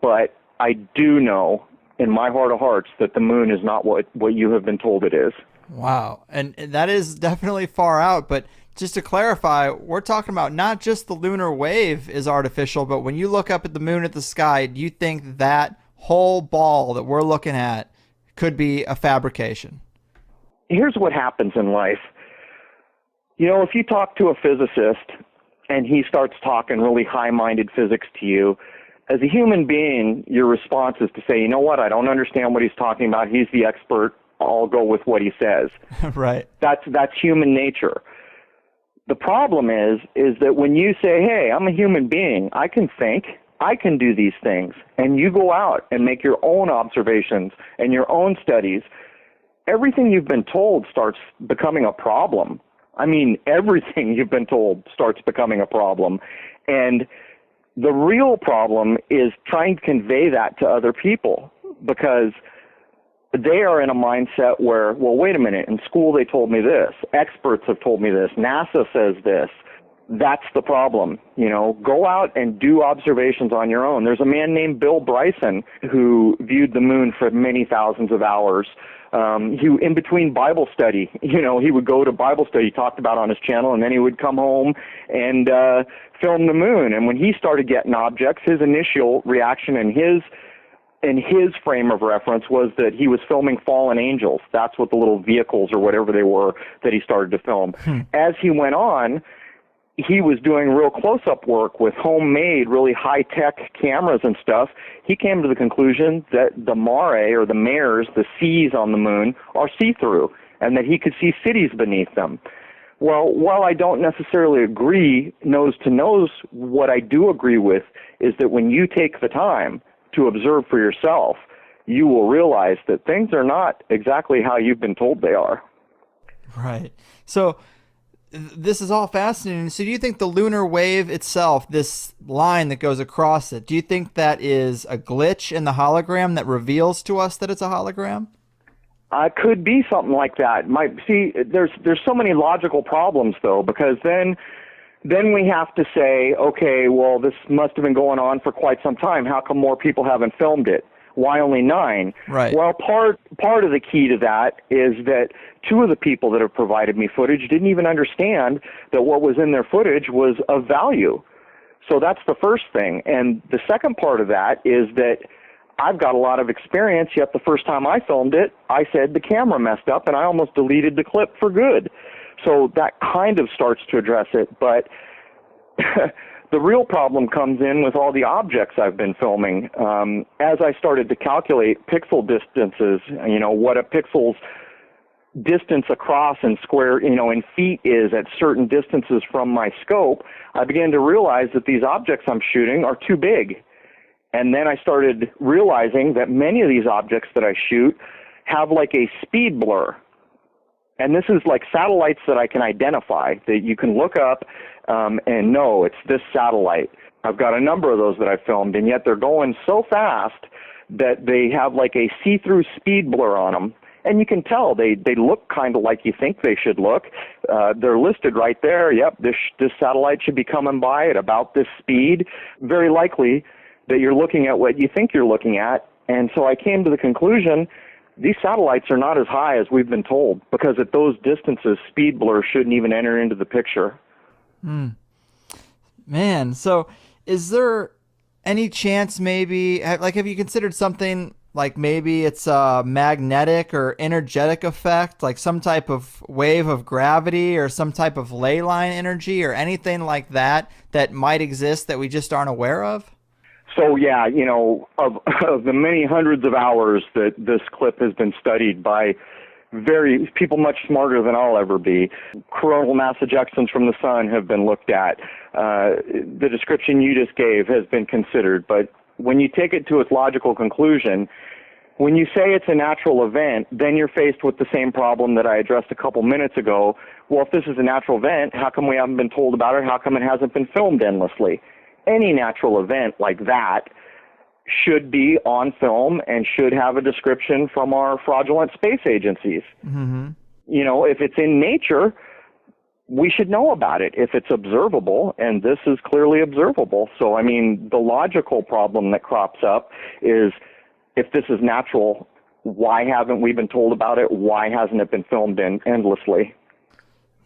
But I do know in my heart of hearts that the moon is not what you have been told it is.
Wow. And that is definitely far out. But just to clarify, we're talking about not just the lunar wave is artificial, but when you look up at the moon at the sky, do you think that whole ball that we're looking at could be a fabrication?
Here's what happens in life. You know, if you talk to a physicist and he starts talking really high-minded physics to you, as a human being, your response is to say, you know what, I don't understand what he's talking about. He's the expert. I'll go with what he says.
Right.
That's human nature. The problem is that when you say, hey, I'm a human being, I can think, I can do these things, and you go out and make your own observations and your own studies, everything you've been told starts becoming a problem. I mean, everything you've been told starts becoming a problem. And the real problem is trying to convey that to other people, because they are in a mindset where, well, wait a minute, in school they told me this, experts have told me this, NASA says this. That's the problem. You know, go out and do observations on your own. There's a man named Bill Bryson who viewed the moon for many thousands of hours. In between Bible study, you know, he would go to Bible study, talked about on his channel, and then he would come home and film the moon. And when he started getting objects, his initial reaction and his frame of reference was that he was filming fallen angels. That's what the little vehicles or whatever they were that he started to film. As he went on, he was doing real close-up work with homemade, really high-tech cameras and stuff. He came to the conclusion that the mare, or the mares, the seas on the moon, are see-through, and that he could see cities beneath them. Well, while I don't necessarily agree nose to nose, what I do agree with is that when you take the time to observe for yourself, you will realize that things are not exactly how you've been told they are.
Right. So this is all fascinating. So do you think the lunar wave itself, this line that goes across it, do you think that is a glitch in the hologram that reveals to us that it's a hologram?
Could be something like that. There's so many logical problems, though, because then we have to say, okay, well, this must have been going on for quite some time. How come more people haven't filmed it? Why only 9?
Right.
Well, part of the key to that is that 2 of the people that have provided me footage didn't even understand that what was in their footage was of value. So that's the first thing. And the second part of that is that I've got a lot of experience, yet the first time I filmed it, I said the camera messed up and I almost deleted the clip for good. So that kind of starts to address it, but the real problem comes in with all the objects I've been filming. As I started to calculate pixel distances, you know, what a pixel's distance across in square, you know, in feet is at certain distances from my scope, I began to realize that these objects I'm shooting are too big. And then I started realizing that many of these objects that I shoot have like a speed blur. And this is like satellites that I can identify, that you can look up and know it's this satellite. I've got a number of those that I've filmed, and yet they're going so fast that they have like a see-through speed blur on them. And you can tell they look kind of like you think they should look. They're listed right there. Yep, this satellite should be coming by at about this speed. Very likely that you're looking at what you think you're looking at. And so I came to the conclusion these satellites are not as high as we've been told, because at those distances, speed blur shouldn't even enter into the picture.
Man, so is there any chance maybe, like, have you considered something like maybe it's a magnetic or energetic effect, like some type of wave of gravity or some type of ley line energy or anything like that that might exist that we just aren't aware of?
So yeah, of the many hundreds of hours that this clip has been studied by people much smarter than I'll ever be, coronal mass ejections from the sun have been looked at. The description you just gave has been considered, but when you take it to its logical conclusion, when you say it's a natural event, then you're faced with the same problem that I addressed a couple minutes ago. Well, if this is a natural event, how come we haven't been told about it? How come it hasn't been filmed endlessly? Any natural event like that should be on film and should have a description from our fraudulent space agencies.
Mm-hmm.
If it's in nature, we should know about it if it's observable, and this is clearly observable. So, the logical problem that crops up is, if this is natural, why haven't we been told about it? Why hasn't it been filmed endlessly?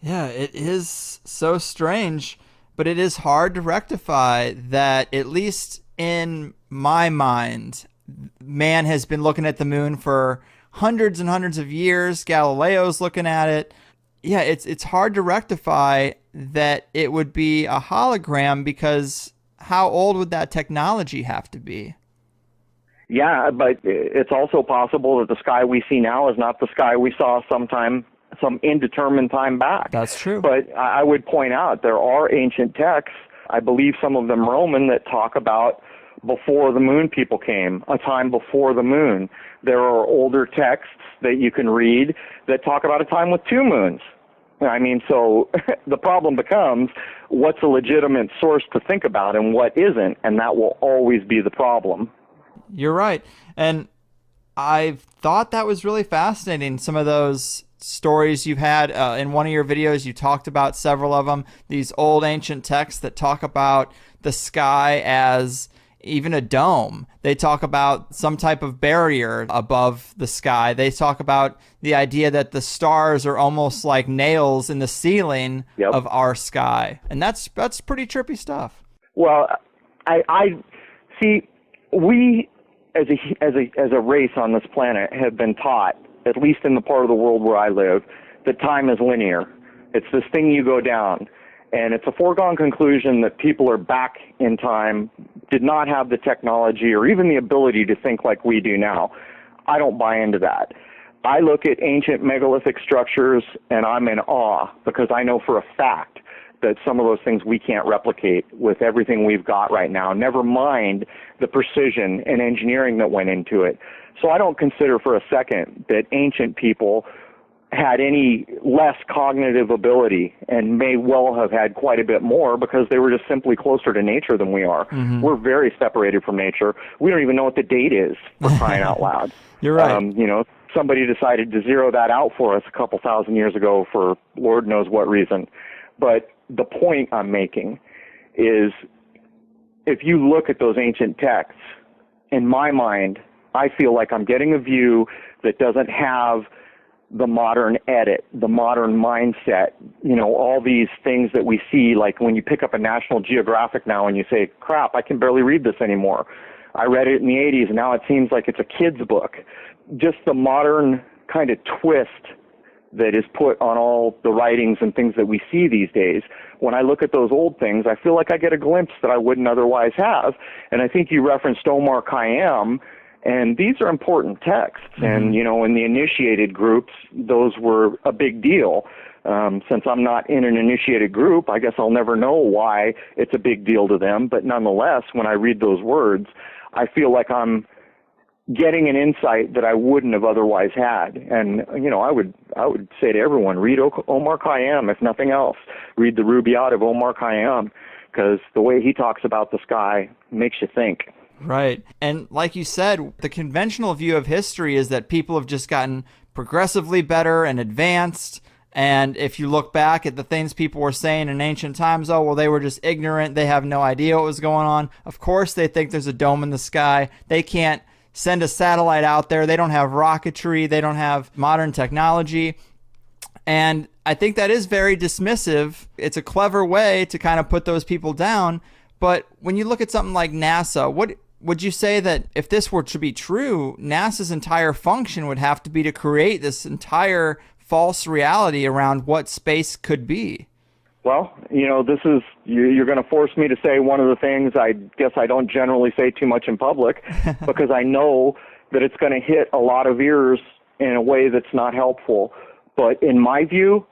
Yeah, it is so strange, but it is hard to rectify that, at least in my mind. Man has been looking at the moon for hundreds and hundreds of years. Galileo's looking at it. Yeah, it's hard to rectify that it would be a hologram, because how old would that technology have to be?
Yeah, but it's also possible that the sky we see now is not the sky we saw some indeterminate time back.
That's true.
But I would point out there are ancient texts, I believe some of them Roman, that talk about before the moon people came, a time before the moon. There are older texts that you can read that talk about a time with two moons. So the problem becomes, what's a legitimate source to think about and what isn't, and that will always be the problem.
You're right. And I thought that was really fascinating. Some of those stories you've had in one of your videos, you talked about several of them, these old ancient texts that talk about the sky as even a dome. They talk about some type of barrier above the sky. They talk about the idea that the stars are almost like nails in the ceiling of our sky. And that's pretty trippy stuff.
Well, I see, we as a race on this planet have been taught, at least in the part of the world where I live, that time is linear. It's this thing you go down. And it's a foregone conclusion that people are back in time, did not have the technology or even the ability to think like we do now. I don't buy into that. I look at ancient megalithic structures and I'm in awe, because I know for a fact that some of those things we can't replicate with everything we've got right now, never mind the precision and engineering that went into it. So I don't consider for a second that ancient people had any less cognitive ability, and may well have had quite a bit more, because they were just simply closer to nature than we are.
Mm-hmm.
We're very separated from nature. We don't even know what the date is, for crying out loud.
You're right.
Somebody decided to zero that out for us a couple thousand years ago for Lord knows what reason. But the point I'm making is, if you look at those ancient texts, in my mind, I feel like I'm getting a view that doesn't have the modern edit, the modern mindset, all these things that we see, like when you pick up a National Geographic now and you say, crap, I can barely read this anymore. I read it in the 80s, and now it seems like it's a kid's book. Just the modern kind of twist that is put on all the writings and things that we see these days. When I look at those old things, I feel like I get a glimpse that I wouldn't otherwise have. And I think you referenced Omar Khayyam, and these are important texts. Mm-hmm. And, in the initiated groups, those were a big deal. Since I'm not in an initiated group, I guess I'll never know why it's a big deal to them. But nonetheless, when I read those words, I feel like I'm getting an insight that I wouldn't have otherwise had. And, I would say to everyone, read Omar Khayyam, if nothing else. Read the Rubaiyat of Omar Khayyam, because the way he talks about the sky makes you think.
Right. And like you said, the conventional view of history is that people have just gotten progressively better and advanced. And if you look back at the things people were saying in ancient times, oh, well, they were just ignorant. They have no idea what was going on. Of course, they think there's a dome in the sky. They can't send a satellite out there. They don't have rocketry. They don't have modern technology. And I think that is very dismissive. It's a clever way to kind of put those people down. But when you look at something like NASA, what would you say that if this were to be true, NASA's entire function would have to be to create this entire false reality around what space could be?
Well, you're going to force me to say one of the things I guess I don't generally say too much in public because I know that it's going to hit a lot of ears in a way that's not helpful. But in my view,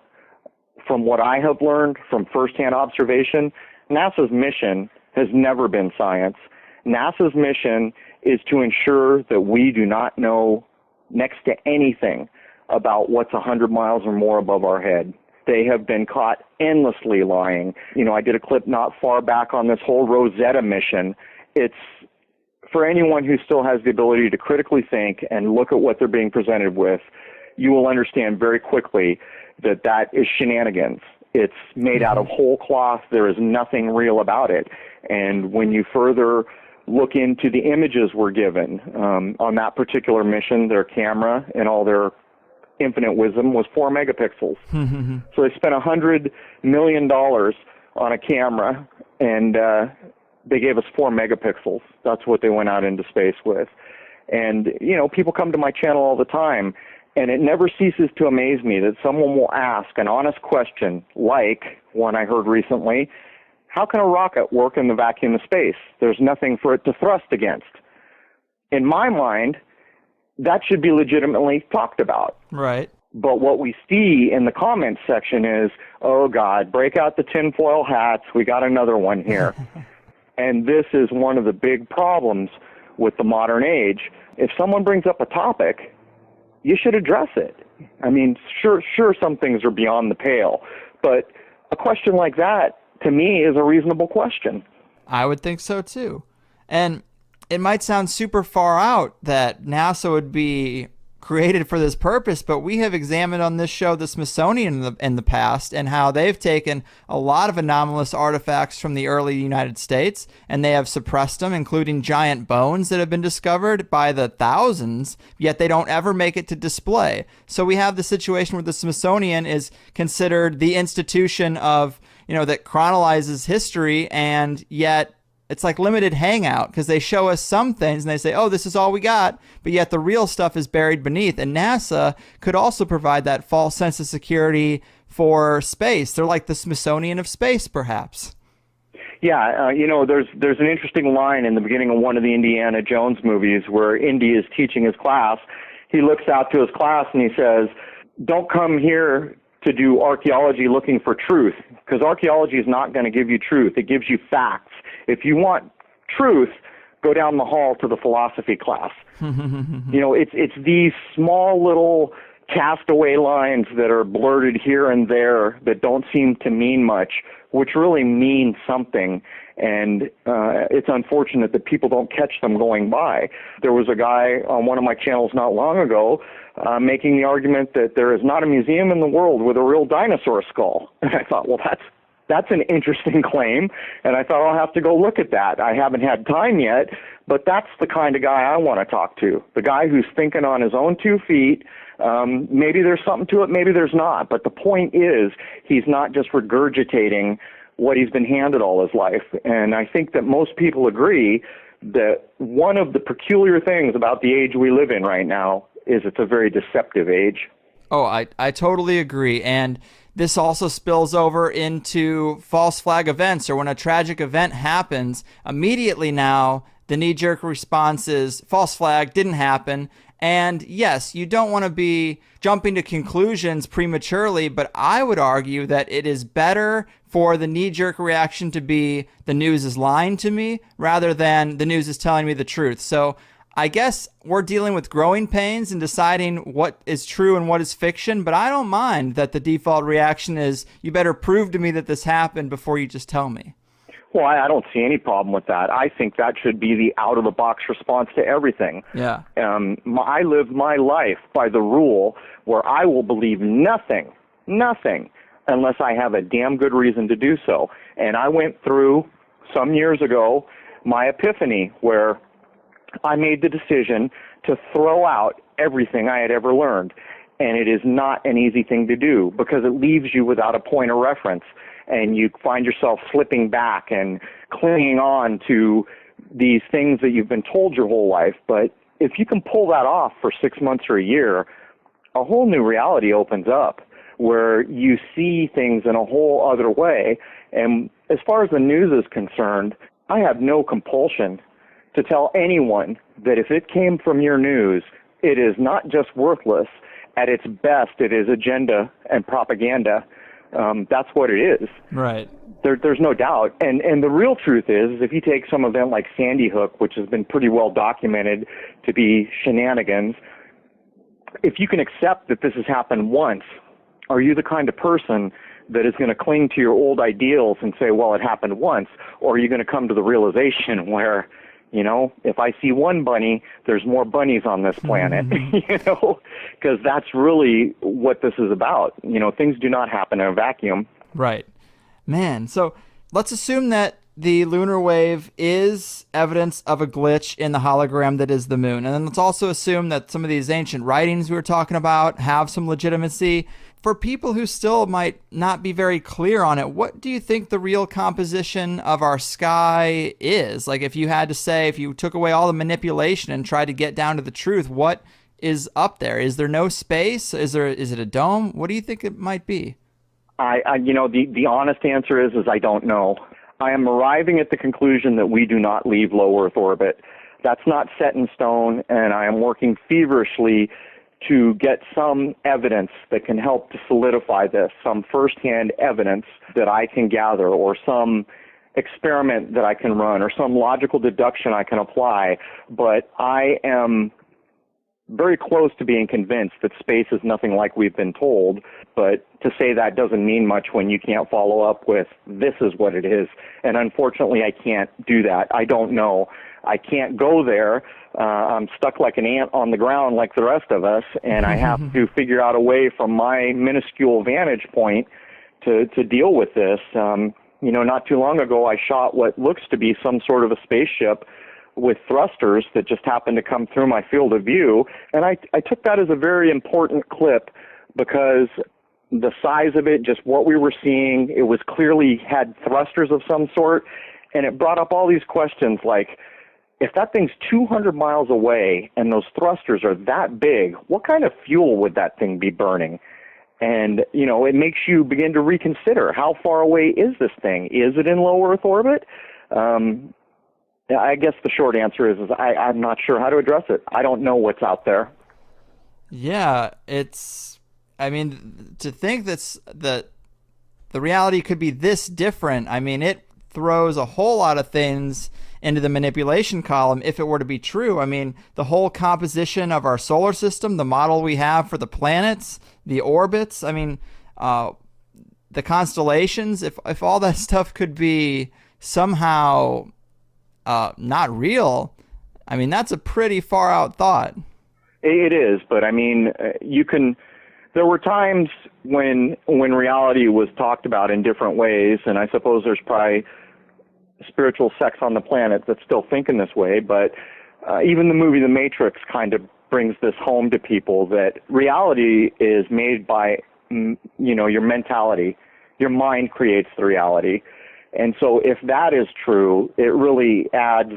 from what I have learned from firsthand observation, NASA's mission has never been science. NASA's mission is to ensure that we do not know next to anything about what's 100 miles or more above our head. They have been caught endlessly lying. I did a clip not far back on this whole Rosetta mission. It's for anyone who still has the ability to critically think and look at what they're being presented with, you will understand very quickly that that is shenanigans. It's made out of whole cloth. There is nothing real about it. And when you further look into the images we're given on that particular mission, their camera and all their infinite wisdom was 4 megapixels. So they spent $100 million on a camera, and they gave us 4 megapixels. That's what they went out into space with. And, people come to my channel all the time, and it never ceases to amaze me that someone will ask an honest question, like one I heard recently: how can a rocket work in the vacuum of space? There's nothing for it to thrust against. In my mind, that should be legitimately talked about.
Right.
But what we see in the comments section is, oh, God, break out the tinfoil hats. We got another one here. And this is one of the big problems with the modern age. If someone brings up a topic, you should address it. I mean, sure, some things are beyond the pale. But a question like that, to me, is a reasonable question.
I would think so, too. And it might sound super far out that NASA would be created for this purpose, but we have examined on this show the Smithsonian in the past and how they've taken a lot of anomalous artifacts from the early United States and they have suppressed them, including giant bones that have been discovered by the thousands, yet they don't ever make it to display. So we have the situation where the Smithsonian is considered the institution of, that chronologizes history, and yet it's like limited hangout because they show us some things and they say, oh, this is all we got, but yet the real stuff is buried beneath. And NASA could also provide that false sense of security for space. They're like the Smithsonian of space, perhaps.
Yeah, there's an interesting line in the beginning of one of the Indiana Jones movies where Indy is teaching his class. He looks out to his class and he says, don't come here to do archaeology looking for truth, because archaeology is not going to give you truth. It gives you facts. If you want truth, go down the hall to the philosophy class. It's these small little castaway lines that are blurted here and there that don't seem to mean much, which really mean something. And it's unfortunate that people don't catch them going by. There was a guy on one of my channels not long ago making the argument that there is not a museum in the world with a real dinosaur skull. And I thought, well, that's an interesting claim, and I thought I'll have to go look at that. I haven't had time yet, but that's the kind of guy I want to talk to, the guy who's thinking on his own 2 feet. Maybe there's something to it, maybe there's not, but the point is he's not just regurgitating what he's been handed all his life. And I think that most people agree that one of the peculiar things about the age we live in right now is it's a very deceptive age.
Oh, I totally agree. And this also spills over into false flag events, or when a tragic event happens, immediately now the knee-jerk response is false flag, didn't happen. And yes, you don't want to be jumping to conclusions prematurely, but I would argue that it is better for the knee-jerk reaction to be the news is lying to me rather than the news is telling me the truth. So I guess we're dealing with growing pains and deciding what is true and what is fiction, but I don't mind that the default reaction is, you better prove to me that this happened before you just tell me.
Well, I don't see any problem with that. I think that should be the out-of-the-box response to everything.
Yeah.
I live my life by the rule where I will believe nothing, unless I have a damn good reason to do so. And I went through, some years ago, my epiphany where I made the decision to throw out everything I had ever learned. And it is not an easy thing to do because it leaves you without a point of reference. And you find yourself slipping back and clinging on to these things that you've been told your whole life. But if you can pull that off for 6 months or a year, a whole new reality opens up. where you see things in a whole other way. And as far as the news is concerned, I have no compulsion to tell anyone that if it came from your news, it is not just worthless. At its best, it is agenda and propaganda. That's what it is.
Right.
There's no doubt. And the real truth is, if you take some event like Sandy Hook, which has been pretty well documented to be shenanigans, if you can accept that this has happened once, are you the kind of person that is going to cling to your old ideals and say, well, it happened once? Or are you going to come to the realization where, you know, if I see one bunny, there's more bunnies on this planet, you know, because that's really what this is about. You know, things do not happen in a vacuum.
Right. Man, so let's assume that the lunar wave is evidence of a glitch in the hologram that is the moon. And then let's also assume that some of these ancient writings we were talking about have some legitimacy. For people who still might not be very clear on it, what do you think the real composition of our sky is? Like, if you had to say, if you took away all the manipulation and tried to get down to the truth, what is up there? Is there no space? Is it a dome? What do you think it might be?
You know, the honest answer is I don't know. I am arriving at the conclusion that we do not leave low Earth orbit. That's not set in stone, and I am working feverishly to get some evidence that can help to solidify this, some firsthand evidence that I can gather, or some experiment that I can run, or some logical deduction I can apply. But I am very close to being convinced that space is nothing like we've been told. But to say that doesn't mean much when you can't follow up with, this is what it is. And unfortunately, I can't do that. I don't know. I can't go there. I'm stuck like an ant on the ground like the rest of us, and I have to figure out a way from my minuscule vantage point to deal with this. You know, not too long ago, I shot what looks to be some sort of a spaceship with thrusters that just happened to come through my field of view, and I took that as a very important clip because the size of it, just what we were seeing, it was clearly had thrusters of some sort, and it brought up all these questions like, if that thing's 200 miles away and those thrusters are that big, what kind of fuel would that thing be burning? And, you know, it makes you begin to reconsider, how far away is this thing? Is it in low Earth orbit? I guess the short answer is I'm not sure how to address it. I don't know what's out there.
Yeah, I mean, to think that the reality could be this different, I mean, it throws a whole lot of things into the manipulation column if it were to be true. I mean, the whole composition of our solar system, the model we have for the planets, the orbits, I mean, the constellations, if all that stuff could be somehow not real, I mean, that's a pretty far out thought.
It is, but I mean, there were times when reality was talked about in different ways, and I suppose there's probably spiritual sects on the planet that still think in this way, but even the movie The Matrix kind of brings this home to people, that reality is made by, you know, your mentality. Your mind creates the reality. And so if that is true, it really adds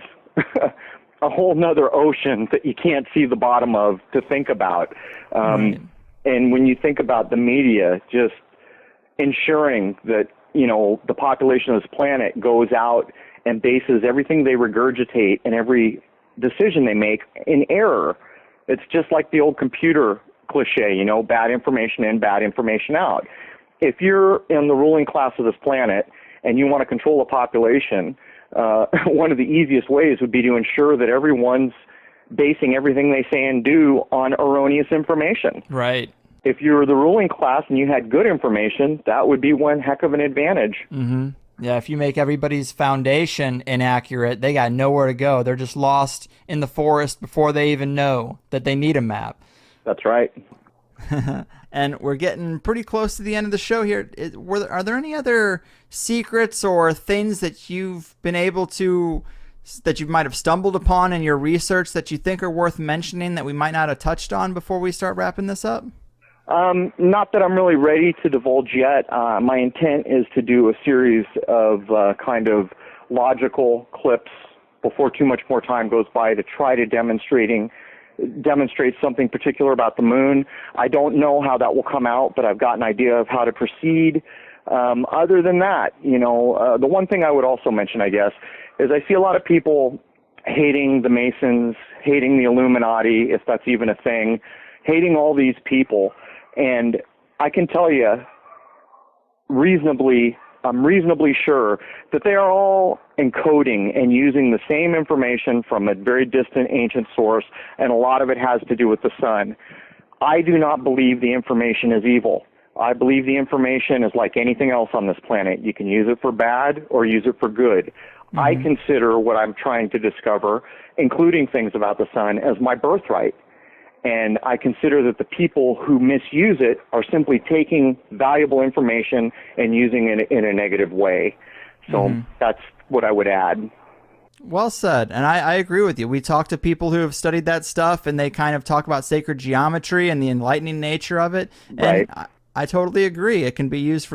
a whole nother ocean that you can't see the bottom of to think about.
Right.
And when you think about the media, just ensuring that, you know, the population of this planet goes out and bases everything they regurgitate and every decision they make in error. It's just like the old computer cliche, you know, bad information in, bad information out. If you're in the ruling class of this planet and you want to control a population, one of the easiest ways would be to ensure that everyone's basing everything they say and do on erroneous information.
Right.
If you were the ruling class and you had good information, that would be one heck of an advantage.
Mm-hmm. Yeah, if you make everybody's foundation inaccurate, they got nowhere to go. They're just lost in the forest before they even know that they need a map.
That's right.
And we're getting pretty close to the end of the show here. Are there any other secrets or things that you've been able to, that you might have stumbled upon in your research that you think are worth mentioning that we might not have touched on before we start wrapping this up?
Not that I'm really ready to divulge yet. My intent is to do a series of kind of logical clips before too much more time goes by to try to demonstrating demonstrates something particular about the moon. I don't know how that will come out, but I've got an idea of how to proceed. Other than that, the one thing I would also mention, I guess, is I see a lot of people hating the Masons, hating the Illuminati, if that's even a thing, hating all these people. And I can tell you, I'm reasonably sure that they are all encoding and using the same information from a very distant ancient source, and a lot of it has to do with the sun. I do not believe the information is evil. I believe the information is like anything else on this planet. You can use it for bad or use it for good. Mm-hmm. I consider what I'm trying to discover, including things about the sun, as my birthright. And I consider that the people who misuse it are simply taking valuable information and using it in a negative way. So that's what I would add.
Well said. And I agree with you. We talk to people who have studied that stuff, and they kind of talk about sacred geometry and the enlightening nature of it. And
right.
I totally agree. It can be used for